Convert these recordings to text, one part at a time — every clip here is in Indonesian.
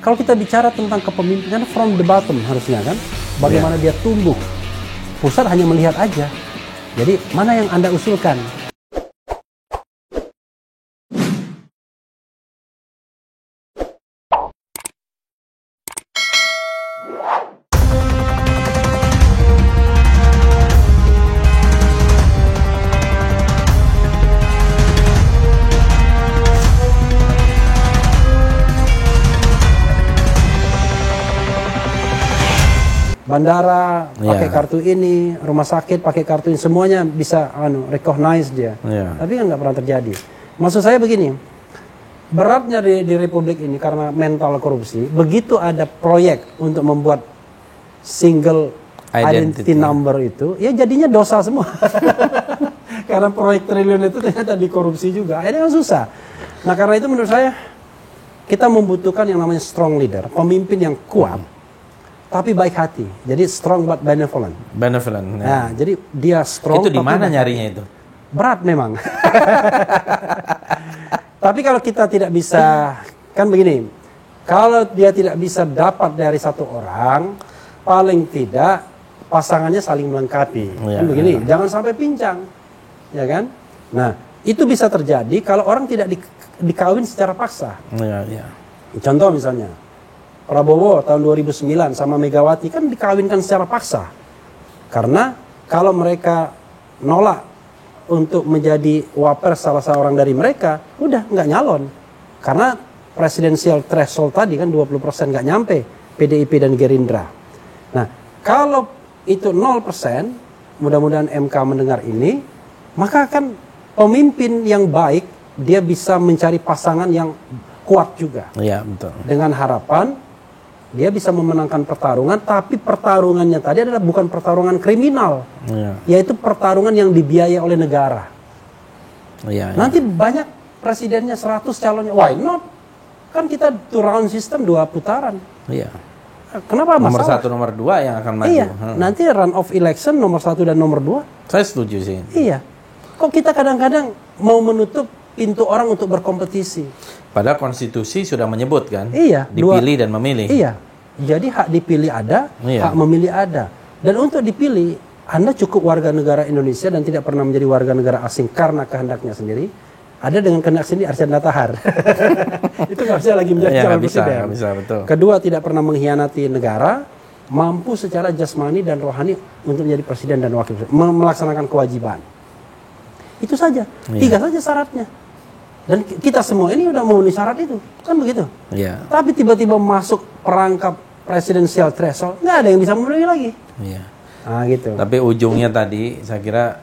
Kalau kita bicara tentang kepemimpinan from the bottom harusnya kan, bagaimana dia tumbuh. Pusat hanya melihat aja. Jadi mana yang Anda usulkan? Bandara pakai kartu ini, rumah sakit pakai kartu ini, semuanya bisa recognize dia. Tapi kan nggak pernah terjadi. Maksud saya begini, beratnya di Republik ini karena mental korupsi. Begitu ada proyek untuk membuat single identity number itu, ya jadinya dosa semua. Karena proyek triliun itu ternyata dikorupsi juga. Akhirnya kan susah. Nah karena itu menurut saya kita membutuhkan yang namanya strong leader, pemimpin yang kuat. Tapi baik hati, jadi strong but benevolent. Benevolent. Ya. Nah, jadi dia strong. Itu di mana nyarinya itu? Berat memang. Tapi kalau kita tidak bisa, kan begini, kalau dia tidak bisa dapat dari satu orang, paling tidak pasangannya saling melengkapi. Kan begini, jangan sampai pincang, ya kan? Nah, itu bisa terjadi kalau orang tidak dikawin secara paksa. Contoh misalnya. Prabowo tahun 2009 sama Megawati kan dikawinkan secara paksa. Karena kalau mereka nolak untuk menjadi wapres salah seorang dari mereka, udah nggak nyalon. Karena presidensial threshold tadi kan 20% nggak nyampe PDIP dan Gerindra. Nah, kalau itu 0%, mudah-mudahan MK mendengar ini, maka kan pemimpin yang baik, dia bisa mencari pasangan yang kuat juga. Iya, betul. Dengan harapan dia bisa memenangkan pertarungan, tapi pertarungannya tadi adalah bukan pertarungan kriminal, yaitu pertarungan yang dibiayai oleh negara. Nanti banyak presidennya 100 calonnya, why not? Kan kita two round system 2 putaran. Kenapa nomor masalah? 1, nomor 2 yang akan maju. Nanti run of election nomor 1 dan nomor 2. Saya setuju sih. Kok kita kadang-kadang mau menutup pintu orang untuk berkompetisi? Padahal konstitusi sudah menyebut kan, dipilih dan memilih. Jadi hak dipilih ada, hak memilih ada. Dan untuk dipilih, Anda cukup warga negara Indonesia dan tidak pernah menjadi warga negara asing karena kehendaknya sendiri. Ada dengan kehendak sendiri Archandra Tahar. Itu nggak bisa lagi menjadi calon presiden. Bisa, betul. Kedua, tidak pernah mengkhianati negara, mampu secara jasmani dan rohani untuk menjadi presiden dan wakil presiden, melaksanakan kewajiban. Itu saja, 3 saja syaratnya. Dan kita semua ini udah memenuhi syarat itu, kan begitu. Tapi tiba-tiba masuk perangkap presidensial threshold, nggak ada yang bisa memenuhi lagi. Nah gitu. Tapi ujungnya tadi, saya kira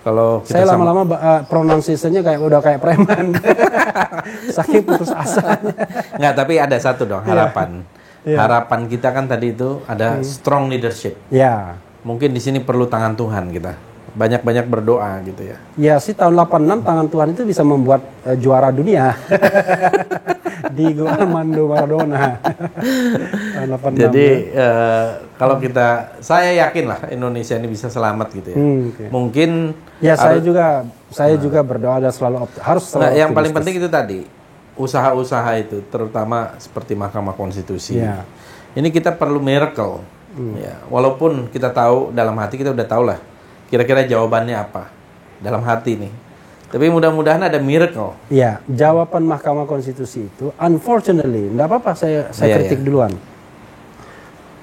kalau kita saya lama-lama pronunciation-nya udah kayak preman, saking putus asa. Nggak, tapi ada satu dong harapan. Harapan kita kan tadi itu ada strong leadership. Mungkin di sini perlu tangan Tuhan kita. Banyak-banyak berdoa gitu ya. Ya sih tahun 86 tangan Tuhan itu bisa membuat juara dunia. Di Armando Maradona. Jadi kalau saya yakin lah Indonesia ini bisa selamat gitu ya. Mungkin ya saya juga berdoa dan selalu harus selalu yang paling penting itu tadi usaha-usaha itu terutama seperti Mahkamah Konstitusi. Ini kita perlu miracle. Walaupun kita tahu dalam hati kita udah tahu lah kira-kira jawabannya apa dalam hati nih. Tapi mudah-mudahan ada miracle. Jawaban Mahkamah Konstitusi itu, unfortunately, enggak apa-apa saya kritik duluan.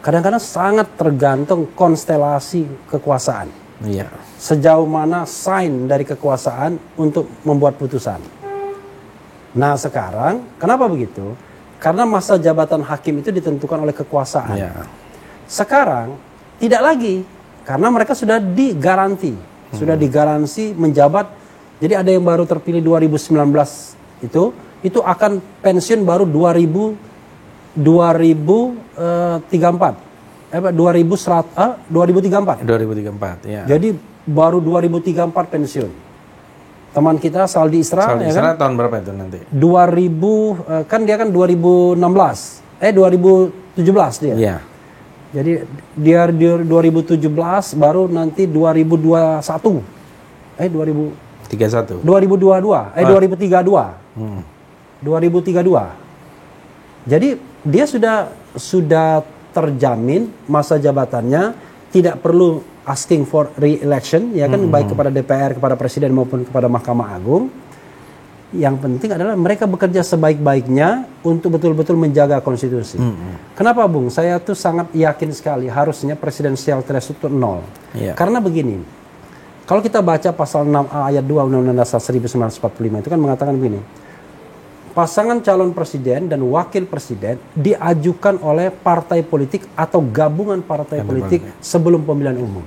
Kadang-kadang sangat tergantung konstelasi kekuasaan. Sejauh mana sign dari kekuasaan untuk membuat putusan. Nah sekarang, kenapa begitu? Karena masa jabatan hakim itu ditentukan oleh kekuasaan. Sekarang, tidak lagi. Karena mereka sudah digaransi, menjabat. Jadi ada yang baru terpilih 2019 itu akan pensiun baru 2034. 2034, ya. Jadi baru 2034 pensiun. Teman kita Saldi Isra, tahun berapa itu nanti? 2000 kan dia kan 2017 dia. Jadi dia 2017 baru nanti 2021. 2032. 2032. 2032. Jadi dia sudah terjamin masa jabatannya, tidak perlu asking for re-election, ya kan, baik kepada DPR, kepada Presiden maupun kepada Mahkamah Agung. Yang penting adalah mereka bekerja sebaik-baiknya untuk betul-betul menjaga konstitusi. Kenapa, Bung? Saya tuh sangat yakin sekali harusnya presidensial threshold itu 0. Karena begini, kalau kita baca pasal 6A ayat 2 Undang-Undang Dasar 1945 itu kan mengatakan begini, pasangan calon presiden dan wakil presiden diajukan oleh partai politik atau gabungan partai politik sebelum pemilihan umum.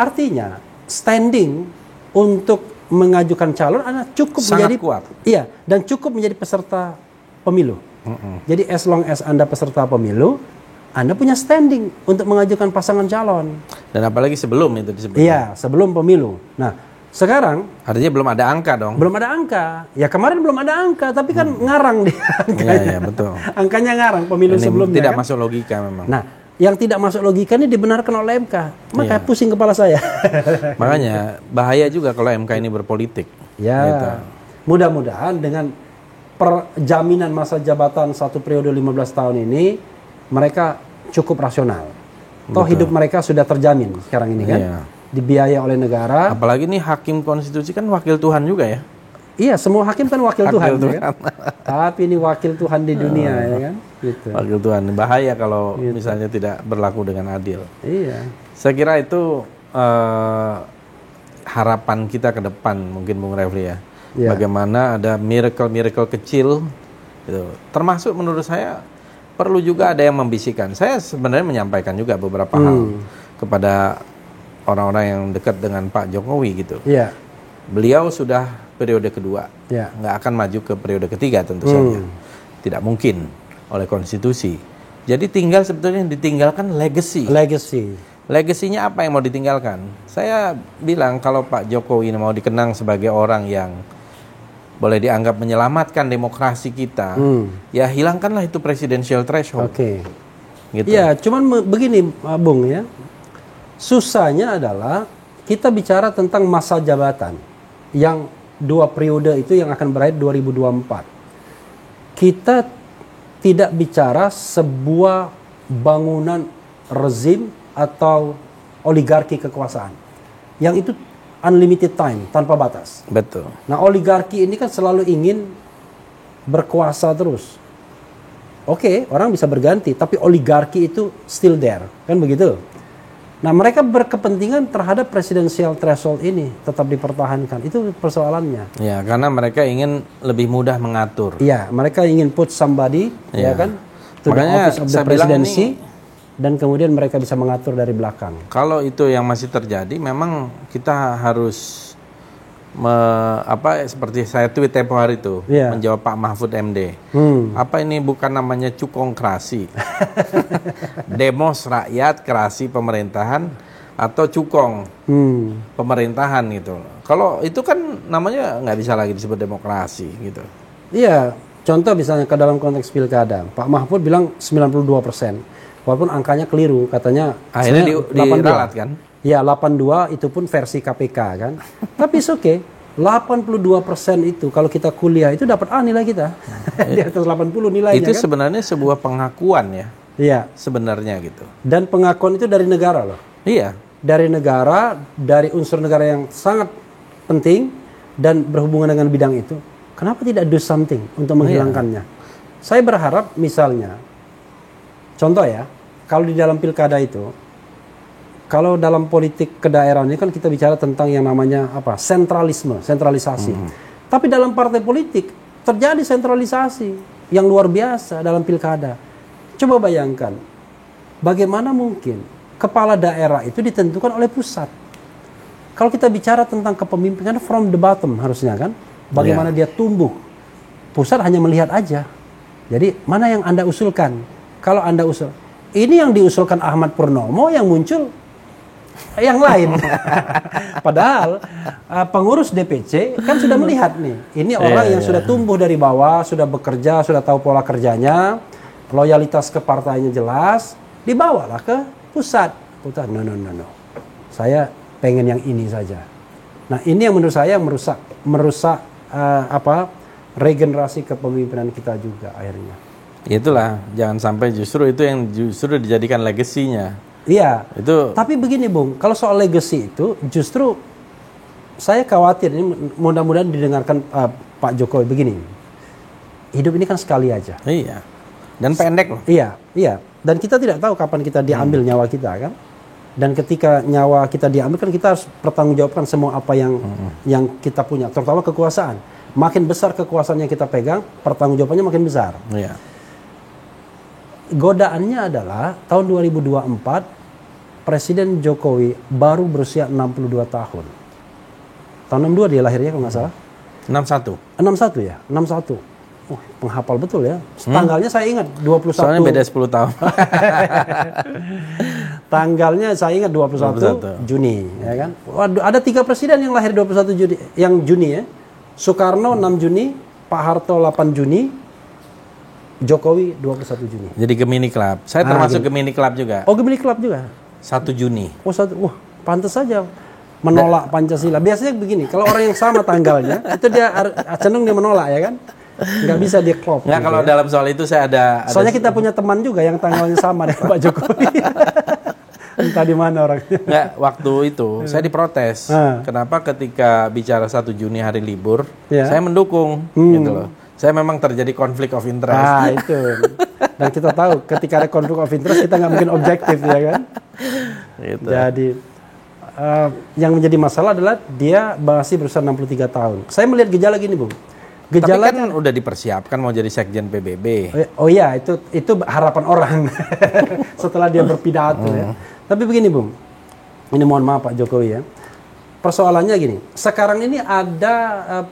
Artinya standing untuk mengajukan calon Anda cukup sangat menjadi kuat. Iya, dan cukup menjadi peserta pemilu. Jadi as long as Anda peserta pemilu, Anda punya standing untuk mengajukan pasangan calon. Dan apalagi sebelum itu disebut. Iya, sebelum pemilu. Nah, sekarang artinya belum ada angka dong. Belum ada angka. Ya kemarin belum ada angka, tapi kan ngarang dia angkanya. Iya, betul. Angkanya ngarang pemilu ini sebelumnya. Tidak kan? Masuk logika memang. Nah, yang tidak masuk logika ini dibenarkan oleh MK. Makanya pusing kepala saya. Makanya bahaya juga kalau MK ini berpolitik. Ya, gitu. Mudah-mudahan dengan perjaminan masa jabatan 1 periode 15 tahun ini, mereka cukup rasional. Toh hidup mereka sudah terjamin sekarang ini kan. Dibiayai oleh negara. Apalagi nih hakim konstitusi kan wakil Tuhan juga ya. Iya, semua hakim kan wakil Tuhan. Ya kan? Tapi ini wakil Tuhan di dunia ya kan. Gitu. Wakil Tuhan, bahaya kalau misalnya tidak berlaku dengan adil. Iya. Saya kira itu harapan kita ke depan mungkin Bung Refli ya. Bagaimana ada miracle kecil gitu. Termasuk menurut saya perlu juga ada yang membisikkan. Saya sebenarnya menyampaikan juga beberapa hal kepada orang-orang yang dekat dengan Pak Jokowi gitu. Iya. Beliau sudah periode kedua, nggak akan maju ke periode ketiga tentu saja. Tidak mungkin oleh konstitusi. Jadi tinggal sebetulnya yang ditinggalkan legacy. Legasinya apa yang mau ditinggalkan? Saya bilang kalau Pak Jokowi ini mau dikenang sebagai orang yang boleh dianggap menyelamatkan demokrasi kita, ya hilangkanlah itu presidential threshold. Gitu. Ya, cuman begini, Bung ya. Susahnya adalah kita bicara tentang masa jabatan yang 2 periode itu yang akan berakhir 2024. Kita tidak bicara sebuah bangunan rezim atau oligarki kekuasaan yang itu unlimited time, tanpa batas. Betul. Nah, oligarki ini kan selalu ingin berkuasa terus. Oke, orang bisa berganti, tapi oligarki itu still there, kan begitu? Nah, mereka berkepentingan terhadap presidensial threshold ini tetap dipertahankan. Itu persoalannya. Ya, karena mereka ingin lebih mudah mengatur. Iya, mereka ingin put somebody, ya kan, to the office of the presidency, dan kemudian mereka bisa mengatur dari belakang. Kalau itu yang masih terjadi, memang kita harus seperti saya tweet tempo hari itu, menjawab Pak Mahfud MD. Apa ini bukan namanya cukongkrasi? Demos rakyat, kerasi pemerintahan, atau cukong pemerintahan gitu. Kalau itu kan namanya nggak bisa lagi disebut demokrasi gitu. Iya, contoh misalnya ke dalam konteks pilkada, Pak Mahfud bilang 92%, walaupun angkanya keliru, katanya akhirnya diralat kan? Ya, 82 itu pun versi KPK kan. Tapi oke. 82% itu kalau kita kuliah itu dapat A nilai kita. Di atas 80 nilainya. Itu kan? Sebenarnya sebuah pengakuan ya. Iya. Sebenarnya gitu. Dan pengakuan itu dari negara loh. Iya. Dari negara, dari unsur negara yang sangat penting dan berhubungan dengan bidang itu. Kenapa tidak do something untuk menghilangkannya? Saya berharap misalnya, contoh ya, kalau di dalam pilkada itu, kalau dalam politik kedaerahan ini kan kita bicara tentang yang namanya sentralisasi. Tapi dalam partai politik terjadi sentralisasi yang luar biasa dalam pilkada. Coba bayangkan, bagaimana mungkin kepala daerah itu ditentukan oleh pusat? Kalau kita bicara tentang kepemimpinan from the bottom harusnya kan, bagaimana dia tumbuh? Pusat hanya melihat aja. Jadi mana yang Anda usulkan? Kalau Anda usul, ini yang diusulkan Ahmad Purnomo, yang muncul yang lain. Padahal pengurus DPC kan sudah melihat nih, ini orang yang sudah tumbuh dari bawah, sudah bekerja, sudah tahu pola kerjanya, loyalitas ke partainya jelas, dibawalah ke pusat. No. Saya pengen yang ini saja. Nah, ini yang menurut saya merusak regenerasi kepemimpinan kita juga akhirnya. Itulah, jangan sampai justru itu yang justru dijadikan legasinya. Iya. Itu. Tapi begini Bung, kalau soal legacy itu justru saya khawatir ini mudah-mudahan didengarkan Pak Jokowi begini. Hidup ini kan sekali aja. Iya. Dan pendek loh. Iya. Dan kita tidak tahu kapan kita diambil nyawa kita kan. Dan ketika nyawa kita diambil kan kita harus pertanggungjawabkan semua apa yang kita punya, terutama kekuasaan. Makin besar kekuasaan yang kita pegang, pertanggungjawabannya makin besar. Iya. Godaannya adalah tahun 2024 Presiden Jokowi baru berusia 62 tahun. Tahun 62 dia lahirnya kalau nggak salah. 61. 61 ya, 61. Penghafal betul ya. Tanggalnya saya ingat 21. Soalnya beda 10 tahun. Tanggalnya saya ingat 21 Juni, ya kan? Waduh, ada 3 presiden yang lahir 21 Juni, yang Juni ya. Soekarno 6 Juni, Pak Harto 8 Juni, Jokowi 21 Juni. Jadi Gemini Club. Saya termasuk Gemini Club juga. Oh, Gemini Club juga. 1 Juni. Oh, wah, pantas saja menolak Pancasila. Biasanya begini, kalau orang yang sama tanggalnya, itu dia cenderung dia menolak ya kan? Nggak bisa dia klop. Nggak, gitu kalau dalam soal itu saya ada. Soalnya kita punya teman juga yang tanggalnya sama dengan Pak Jokowi. Entah di mana orangnya. Nggak, waktu itu saya diprotes. Kenapa ketika bicara 1 Juni hari libur, saya mendukung gitu loh. Saya memang terjadi konflik of interest. Ah, itu. Dan kita tahu ketika ada konflik of interest kita nggak mungkin objektif ya kan. Gitu. Jadi yang menjadi masalah adalah dia masih berusia 63 tahun. Saya melihat gejala gini, Bung. Gejala kan udah dipersiapkan mau jadi sekjen PBB. Oh iya, itu harapan orang setelah dia berpidato ya. Tapi begini Bung, ini mohon maaf Pak Jokowi ya. Persoalannya gini, sekarang ini ada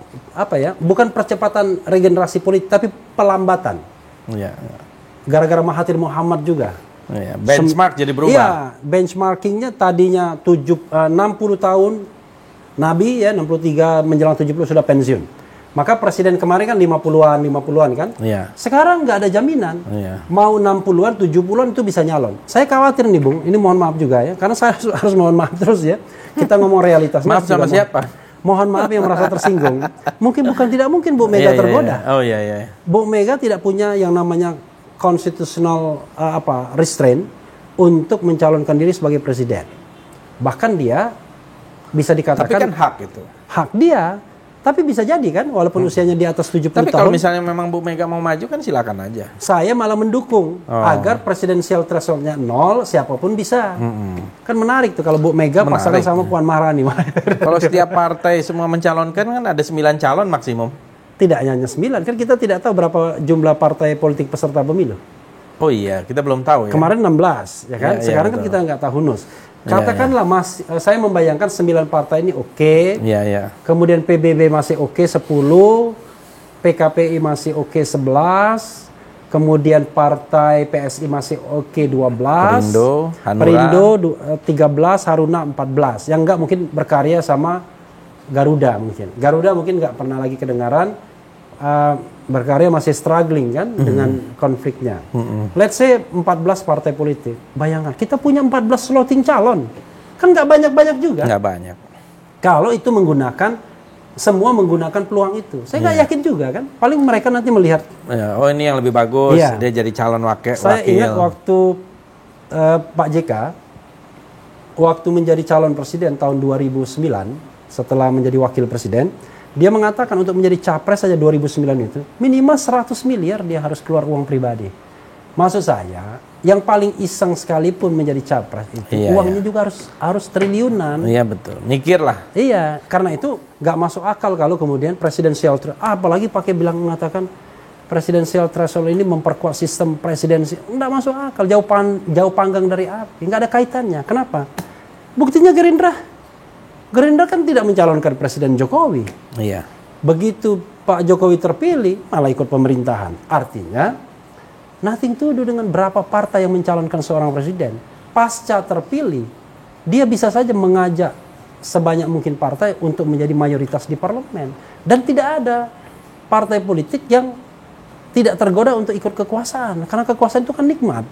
bukan percepatan regenerasi politik, tapi pelambatan. Iya. Gara-gara Mahathir Muhammad juga. Iya. Benchmark jadi berubah. Iya, benchmarkingnya tadinya 60 tahun Nabi ya, 63 menjelang 70 sudah pensiun. Maka presiden kemarin kan 50-an kan. Iya. Sekarang nggak ada jaminan. Iya. Mau 60-an, 70-an itu bisa nyalon. Saya khawatir nih Bung, ini mohon maaf juga ya. Karena saya harus mohon maaf terus ya. Kita ngomong realitas. Maaf sama siapa? Mohon maaf yang merasa tersinggung. Tidak mungkin Bu Mega tergoda. Oh iya. Bu Mega tidak punya yang namanya constitutional restraint untuk mencalonkan diri sebagai presiden. Bahkan dia bisa dikatakan. Tapi kan hak itu. Hak dia. Tapi bisa jadi kan, walaupun usianya di atas 70 tahun. Tapi kalau misalnya memang Bu Mega mau maju kan silakan aja. Saya malah mendukung agar presidensial threshold-nya 0, siapapun bisa. Kan menarik tuh kalau Bu Mega pasangan sama Puan Maharani. Kalau setiap partai semua mencalonkan kan ada 9 calon maksimum. Tidak hanya 9, kan kita tidak tahu berapa jumlah partai politik peserta pemilu. Oh iya, kita belum tahu ya. Kemarin 16, ya kan? Sekarang kan kita nggak tahu hunus. Katakanlah saya membayangkan 9 partai ini oke. Iya. Kemudian PBB masih oke 10, PKPI masih oke 11, kemudian partai PSI masih oke 12, Perindo 13, Haruna 14. Yang enggak mungkin berkarya sama Garuda mungkin. Garuda mungkin nggak pernah lagi kedengaran. Berkarya masih struggling kan dengan konfliknya. Let's say 14 partai politik. Bayangkan, kita punya 14 sloting calon. Kan nggak banyak-banyak juga. Nggak banyak. Kalau itu semua menggunakan peluang itu. Saya nggak yakin juga kan. Paling mereka nanti melihat. Oh ini yang lebih bagus, dia jadi calon wakil. Saya ingat waktu Pak JK, waktu menjadi calon presiden tahun 2009, setelah menjadi wakil presiden, dia mengatakan untuk menjadi capres saja 2009 itu minimal 100 miliar dia harus keluar uang pribadi. Maksud saya, yang paling iseng sekalipun menjadi capres itu uangnya juga harus triliunan. Iya betul, mikir lah. Iya, karena itu nggak masuk akal kalau kemudian presidensial apalagi pakai mengatakan presidensial threshold ini memperkuat sistem presidensi. Nggak masuk akal, jauh panggang dari api, nggak ada kaitannya. Kenapa? Buktinya Gerindra kan tidak mencalonkan Presiden Jokowi. Iya. Begitu Pak Jokowi terpilih, malah ikut pemerintahan. Artinya, nothing to do dengan berapa partai yang mencalonkan seorang presiden. Pasca terpilih, dia bisa saja mengajak sebanyak mungkin partai untuk menjadi mayoritas di parlemen. Dan tidak ada partai politik yang tidak tergoda untuk ikut kekuasaan. Karena kekuasaan itu kan nikmat.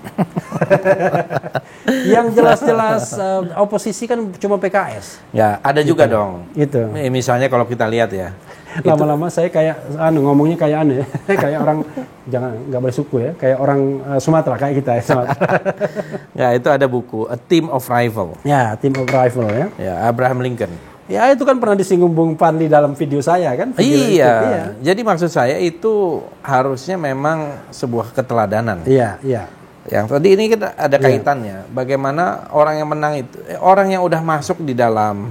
Yang jelas-jelas oposisi kan cuma PKS. Ya, ada juga dong. Itu. Misalnya kalau kita lihat ya, Lama-lama saya kayak ngomongnya kayak aneh, kayak orang nggak boleh suku ya, kayak orang Sumatera kayak kita ya. Ya itu ada buku A Team of Rival. Ya, Team of Rival ya. Ya, Abraham Lincoln. Ya itu kan pernah disinggung Bung Fadli dalam video saya kan. Iya. Jadi maksud saya itu harusnya memang sebuah keteladanan. Iya, iya. Yang tadi ini kita ada kaitannya. Bagaimana orang yang menang itu, orang yang udah masuk di dalam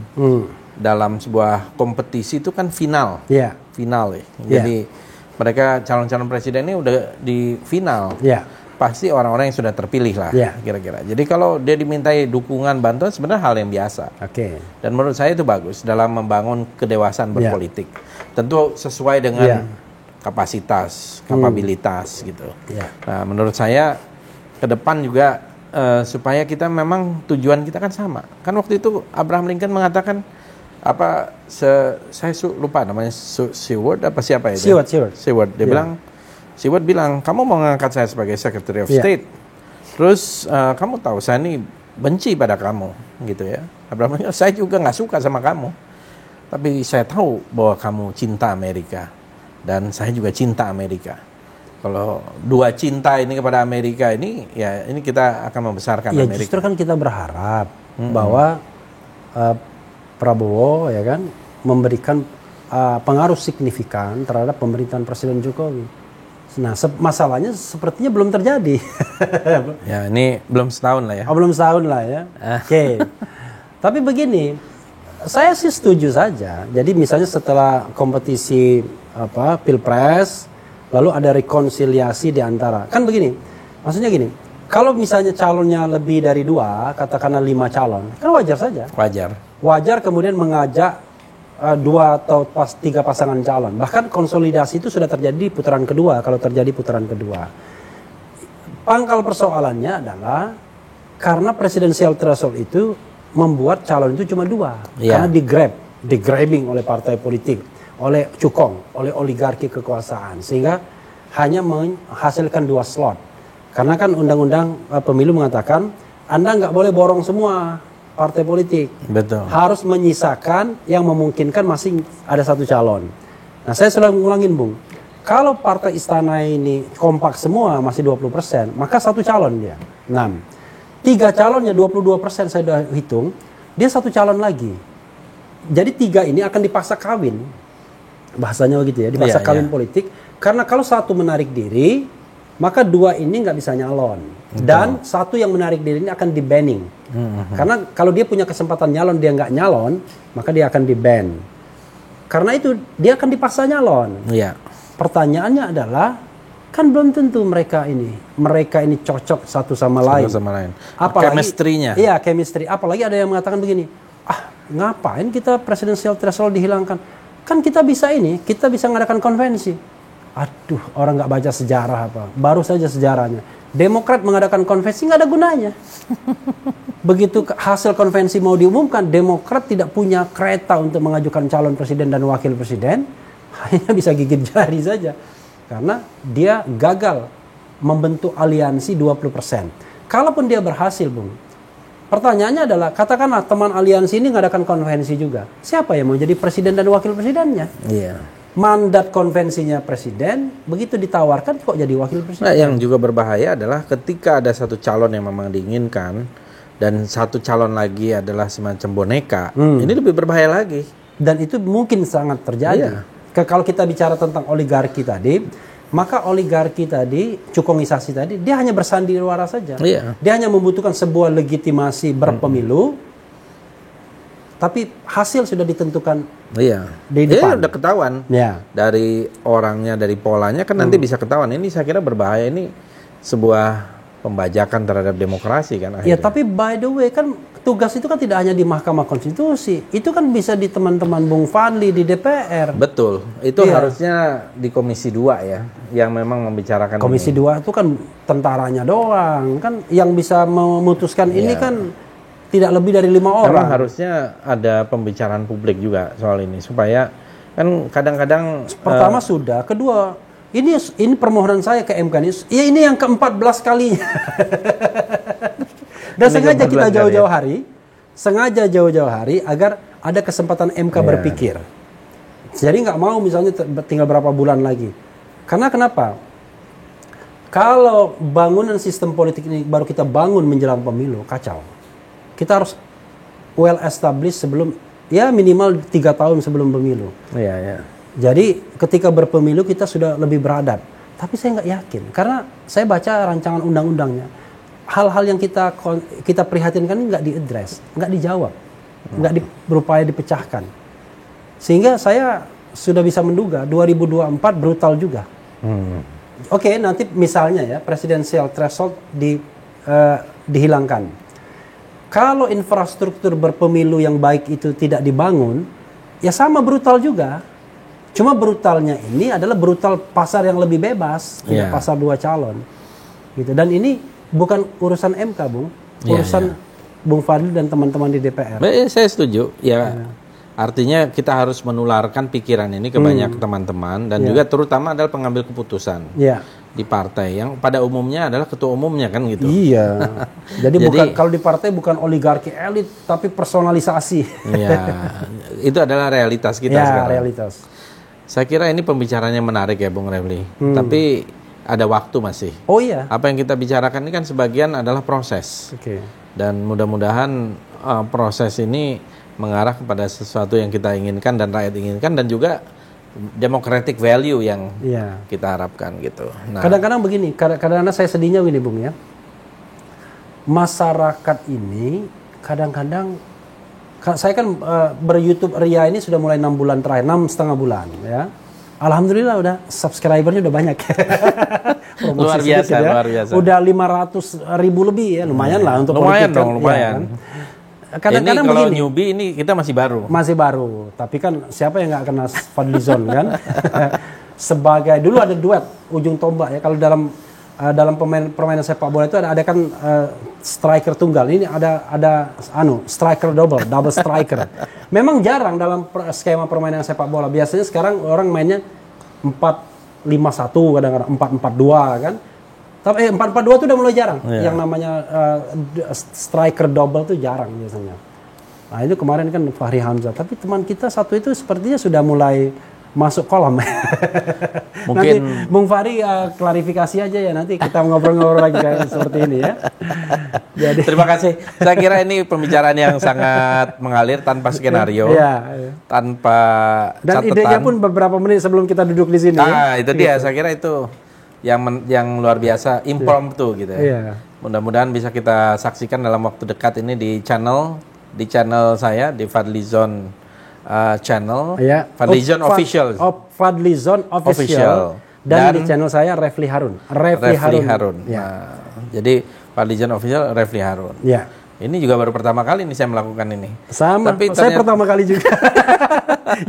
dalam sebuah kompetisi itu kan final. Iya. Final ya. Jadi mereka calon-calon presiden ini udah di final. Iya. Pasti orang-orang yang sudah terpilih lah kira-kira. Jadi kalau dia dimintai dukungan bantuan sebenarnya hal yang biasa. Oke. Dan menurut saya itu bagus dalam membangun kedewasaan berpolitik. Tentu sesuai dengan kapasitas, kapabilitas gitu. Nah, menurut saya ke depan juga supaya kita memang tujuan kita kan sama. Kan waktu itu Abraham Lincoln mengatakan apa saya lupa namanya Seward apa siapa itu? Seward. Dia bilang Seward bilang, kamu mau mengangkat saya sebagai Secretary of State. Terus kamu tahu saya ini benci pada kamu gitu ya. Abraham Lincoln, saya juga nggak suka sama kamu. Tapi saya tahu bahwa kamu cinta Amerika dan saya juga cinta Amerika. Kalau dua cinta ini kepada Amerika ini, ya ini kita akan membesarkan Amerika. Justru kan kita berharap bahwa Prabowo ya kan memberikan pengaruh signifikan terhadap pemerintahan Presiden Jokowi. Nah, masalahnya sepertinya belum terjadi. Ya, ini belum setahun lah ya. Belum setahun lah ya. Oke. Tapi begini, saya sih setuju saja. Jadi misalnya setelah kompetisi Pilpres, lalu ada rekonsiliasi di antara. Kan begini, maksudnya gini, kalau misalnya calonnya lebih dari 2, katakanlah 5 calon, kan wajar saja. Wajar kemudian mengajak 2 atau 3 pasangan calon. Bahkan konsolidasi itu sudah terjadi di putaran kedua, kalau terjadi putaran kedua. Pangkal persoalannya adalah karena presidensial threshold itu membuat calon itu cuma 2. Karena di-grabbing oleh partai politik, oleh cukong, oleh oligarki kekuasaan, sehingga hanya menghasilkan 2 slot. Karena kan undang-undang pemilu mengatakan Anda nggak boleh borong semua partai politik. Betul. Harus menyisakan yang memungkinkan masih ada 1 calon. Nah, saya selalu ngulangin, Bung. Kalau partai istana ini kompak semua masih 20%, maka 1 calon dia 6. 3 calonnya 22% saya sudah hitung, dia 1 calon lagi. Jadi 3 ini akan dipaksa kawin. Bahasanya begitu ya, dipaksa kawin politik. Karena kalau 1 menarik diri, maka 2 ini nggak bisa nyalon. Dan 1 yang menarik diri ini akan di-banning. Karena kalau dia punya kesempatan nyalon, dia nggak nyalon, maka dia akan di-ban. Karena itu dia akan dipaksa nyalon. Pertanyaannya adalah, kan belum tentu mereka ini cocok satu sama lain. Apalagi chemistry-nya. Iya, chemistry. Apalagi ada yang mengatakan begini, ngapain kita presidensial threshold dihilangkan? Kan kita bisa ngadakan konvensi. Aduh, orang nggak baca sejarah apa. Baru saja sejarahnya. Demokrat mengadakan konvensi nggak ada gunanya. Begitu hasil konvensi mau diumumkan, Demokrat tidak punya kereta untuk mengajukan calon presiden dan wakil presiden, hanya bisa gigit jari saja. Karena dia gagal membentuk aliansi 20%. Kalaupun dia berhasil, Bung, pertanyaannya adalah, katakanlah teman aliansi ini mengadakan konvensi juga. Siapa yang mau jadi presiden dan wakil presidennya? Mandat konvensinya presiden, begitu ditawarkan kok jadi wakil presiden. Nah, yang juga berbahaya adalah ketika ada 1 calon yang memang diinginkan dan 1 calon lagi adalah semacam boneka, ini lebih berbahaya lagi. Dan itu mungkin sangat terjadi. Kalau kita bicara tentang oligarki tadi, maka oligarki tadi, cukongisasi tadi, dia hanya bersandiwara saja. Dia hanya membutuhkan sebuah legitimasi berpemilu, tapi hasil sudah ditentukan di depan. Udah ketahuan dari orangnya, dari polanya kan nanti bisa ketahuan. Ini saya kira berbahaya, ini sebuah pembajakan terhadap demokrasi kan akhirnya. Tapi by the way kan tugas itu kan tidak hanya di Mahkamah Konstitusi, itu kan bisa di teman-teman Bung Fadli di DPR. Betul, itu harusnya di Komisi 2 ya, yang memang membicarakan. Komisi 2 itu kan tentaranya doang, kan yang bisa memutuskan ini kan tidak lebih dari 5 orang. Memang harusnya ada pembicaraan publik juga soal ini supaya kan kadang-kadang pertama sudah, kedua ini permohonan saya ke MK ini yang ke-14 kalinya. Dan sengaja kita jauh-jauh hari, agar ada kesempatan MK berpikir. Jadi nggak mau misalnya tinggal berapa bulan lagi. Karena kenapa? Kalau bangunan sistem politik ini baru kita bangun menjelang pemilu, kacau. Kita harus well established sebelum, ya minimal 3 tahun sebelum pemilu. Iya, iya. Jadi ketika berpemilu kita sudah lebih beradab. Tapi saya nggak yakin, karena saya baca rancangan undang-undangnya. Hal-hal yang kita prihatinkan ini nggak diadres, nggak dijawab, nggak berupaya dipecahkan. Sehingga saya sudah bisa menduga 2024 brutal juga. Oke, nanti misalnya ya presidensial threshold dihilangkan. Kalau infrastruktur berpemilu yang baik itu tidak dibangun, ya sama brutal juga. Cuma brutalnya ini adalah brutal pasar yang lebih bebas, tidak pasar 2 calon. Gitu. Dan ini bukan urusan MK, Bung. Urusan Bung Fadli dan teman-teman di DPR. Saya setuju. Ya. Artinya kita harus menularkan pikiran ini ke banyak teman-teman dan juga terutama adalah pengambil keputusan di partai yang pada umumnya adalah ketua umumnya kan gitu. Iya. Jadi bukan, kalau di partai bukan oligarki elit tapi personalisasi. Iya. Itu adalah realitas kita sekarang. Realitas. Saya kira ini pembicaranya menarik ya Bung Refli. Tapi ada waktu masih. Oh iya. Apa yang kita bicarakan ini kan sebagian adalah proses. Dan mudah-mudahan proses ini mengarah kepada sesuatu yang kita inginkan dan rakyat inginkan dan juga democratic value yang kita harapkan gitu. Nah, kadang-kadang begini, kadang-kadang saya sedihnya begini Bung ya. Masyarakat ini kadang-kadang, saya kan ber-YouTube Ria ini sudah mulai 6 bulan terakhir, 6,5 bulan ya. Alhamdulillah udah subscribernya udah banyak. luar biasa, ya. Luar biasa. Udah 500.000 lebih ya, lumayan lah untuk lumayan dong, lumayan. Ya, kan? Kadang-kadang ini kalau begini, newbie ini kita masih baru. Masih baru, tapi kan siapa yang nggak kenal Fadlizon kan? Sebagai dulu ada duet ujung tombak ya. Kalau dalam permainan sepak bola itu ada kan striker tunggal. Ini ada striker double striker. Memang jarang dalam skema permainan sepak bola. Biasanya sekarang orang mainnya 4-5-1 kadang-kadang 4-4-2 kan. Tapi 4-4-2 itu udah mulai jarang. Yang namanya striker double itu jarang biasanya. Nah itu kemarin kan Fahri Hamzah. Tapi teman kita satu itu sepertinya sudah mulai masuk kolam. Mungkin nanti Bung Fahri klarifikasi aja ya, nanti kita ngobrol-ngobrol lagi kayak seperti ini ya. Jadi terima kasih. Saya kira ini pembicaraan yang sangat mengalir tanpa skenario, tanpa dan catatan. Idenya pun beberapa menit sebelum kita duduk di sini. Itu dia. Saya kira itu yang luar biasa, impromptu gitu ya. Mudah-mudahan bisa kita saksikan dalam waktu dekat ini di channel saya di Fadlizon channel, Fadlizon Official. Fadlizon Official. Dan di channel saya Refli Harun. Refli Harun. Nah, jadi Fadlizon Official Refli Harun. Ini juga baru pertama kali nih saya melakukan ini. Sama. Tapi saya pertama kali juga.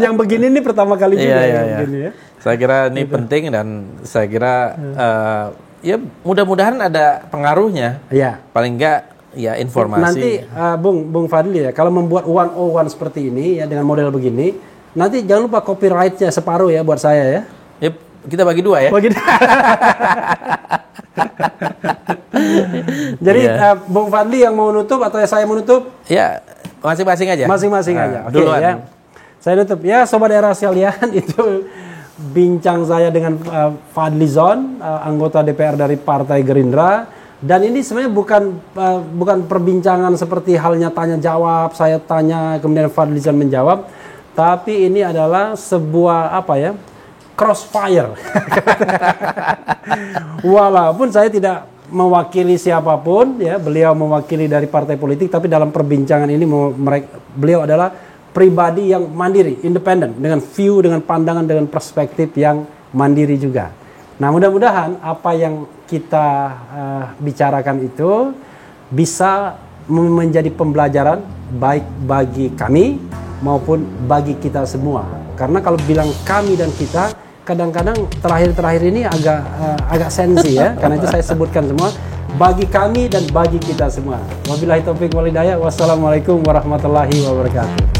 Yang begini ini pertama kali juga. Begini, ya. Saya kira ini penting dan saya kira ya mudah-mudahan ada pengaruhnya. Paling enggak ya informasi. Nanti Bung Fadli ya, kalau membuat 101 seperti ini ya dengan model begini, nanti jangan lupa copyright-nya separuh ya buat saya ya. Kita bagi 2 ya. Jadi Bung Fadli yang mau nutup atau saya mau nutup? Ya, masing-masing aja. Masing-masing aja. Duluan. Ya. Saya nutup. Ya, sobat era sekalian, itu bincang saya dengan Fadlizon, anggota DPR dari Partai Gerindra. Dan ini sebenarnya bukan perbincangan seperti halnya tanya jawab, saya tanya kemudian Fadlizon menjawab, tapi ini adalah sebuah crossfire. Walaupun saya tidak mewakili siapapun ya, beliau mewakili dari partai politik, tapi dalam perbincangan ini beliau adalah pribadi yang mandiri, independen, dengan view, dengan pandangan, dengan perspektif yang mandiri juga. Nah, mudah-mudahan apa yang kita bicarakan itu bisa menjadi pembelajaran baik bagi kami maupun bagi kita semua. Karena kalau bilang kami dan kita, kadang-kadang terakhir-terakhir ini agak sensi ya. Karena itu saya sebutkan semua bagi kami dan bagi kita semua. Wabillahi taufiq wal hidayah. Wassalamualaikum warahmatullahi wabarakatuh.